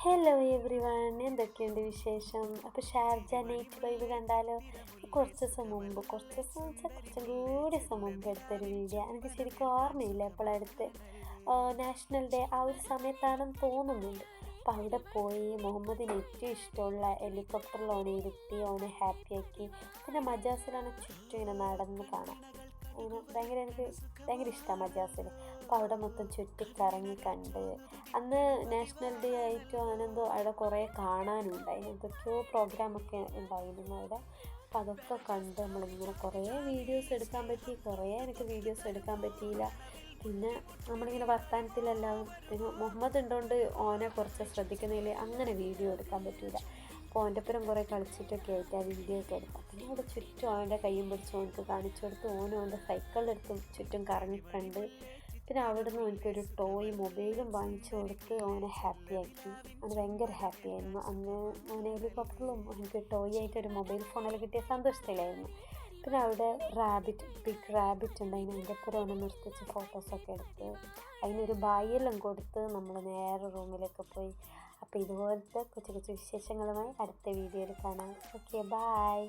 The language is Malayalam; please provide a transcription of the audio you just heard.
ഹലോ എവ്രി വൺ, എന്തൊക്കെയുണ്ട് വിശേഷം? അപ്പോൾ ഷാർജ നൈറ്റ് വൈബ് കണ്ടാലോ? കുറച്ച് ദിവസം വെച്ചാൽ കുറച്ചും കൂടി ദിവസം മുമ്പ് എടുത്തൊരു വീഡിയോ. എനിക്ക് ശരിക്കും ഓർമ്മയില്ല എപ്പോഴെടുത്ത്. നാഷണൽ ഡേ ആ ഒരു സമയത്താണെന്ന് തോന്നുന്നുണ്ട്. അപ്പോൾ അവിടെ പോയി മുഹമ്മദിന് ഏറ്റവും ഇഷ്ടമുള്ള ഹെലികോപ്റ്ററിൽ ഓനെ ഇരുത്തി ഓനെ ഹാപ്പിയാക്കി. പിന്നെ മജാസിലാണ് ചുറ്റും ഇങ്ങനെ നടന്ന് കാണാം. അങ്ങനെ എനിക്ക് ഭയങ്കര ഇഷ്ടമാണ് മജാസിൽ. അപ്പോൾ അവിടെ മൊത്തം ചുറ്റിക്കറങ്ങി കണ്ട്. അന്ന് നാഷണൽ ഡേ ആയിട്ടും അങ്ങനെന്തോ അവിടെ കുറേ കാണാനുണ്ടായിരുന്നു. എന്തൊക്കെയോ പ്രോഗ്രാമൊക്കെ ഉണ്ടായിരുന്നു അവിടെ. അപ്പോൾ അതൊക്കെ കണ്ട് നമ്മളിങ്ങനെ കുറേ വീഡിയോസ് എടുക്കാൻ പറ്റി. കുറേ എനിക്ക് വീഡിയോസ് എടുക്കാൻ പറ്റിയില്ല. പിന്നെ നമ്മളിങ്ങനെ വർത്തമാനത്തിലെല്ലാവും. പിന്നെ മുഹമ്മദ് ഉണ്ടോണ്ട് ഓനെ കുറച്ച് ശ്രദ്ധിക്കുന്നതിൽ അങ്ങനെ വീഡിയോ എടുക്കാൻ പറ്റില്ല. അപ്പോൾ ഓൻ്റെ ഒപ്പം കുറേ കളിച്ചിട്ടൊക്കെ ആയിട്ട് ആ വീഡിയോ ഒക്കെ എടുക്കാം. പിന്നെ അവിടെ ചുറ്റും ഓൻ്റെ കയ്യും പിടിച്ച് ഓനക്ക് കാണിച്ചു കൊടുത്ത് ഓൻ്റെ സൈക്കിളിലെടുത്തും ചുറ്റും കറങ്ങിക്കണ്ട്. പിന്നെ അവിടെ നിന്ന് എനിക്കൊരു ടോയ് മൊബൈലും വാങ്ങിച്ചു കൊടുത്ത് ഓനെ ഹാപ്പിയാക്കി. ഓന് ഭയങ്കര ഹാപ്പി ആയിരുന്നു. അന്ന് ഓനെ ഹെലികോപ്റ്ററിലും എനിക്ക് ടോയ് ആയിട്ടൊരു മൊബൈൽ ഫോണിൽ കിട്ടിയ സന്തോഷത്തിലായിരുന്നു. പിന്നെ അവിടെ ബിഗ് റാബിറ്റ് ഉണ്ടായിരുന്നു. അതിൻ്റെ അപ്പുറം ഓനെ നിർത്തിച്ച് ഫോട്ടോസൊക്കെ എടുത്ത് അതിനൊരു ബായെല്ലാം കൊടുത്ത് നമ്മൾ നേരെ റൂമിലൊക്കെ പോയി. അപ്പോൾ ഇതുപോലത്തെ കൊച്ചു കൊച്ചു വിശേഷങ്ങളുമായി അടുത്ത വീഡിയോയിൽ കാണാം. Okay, bye.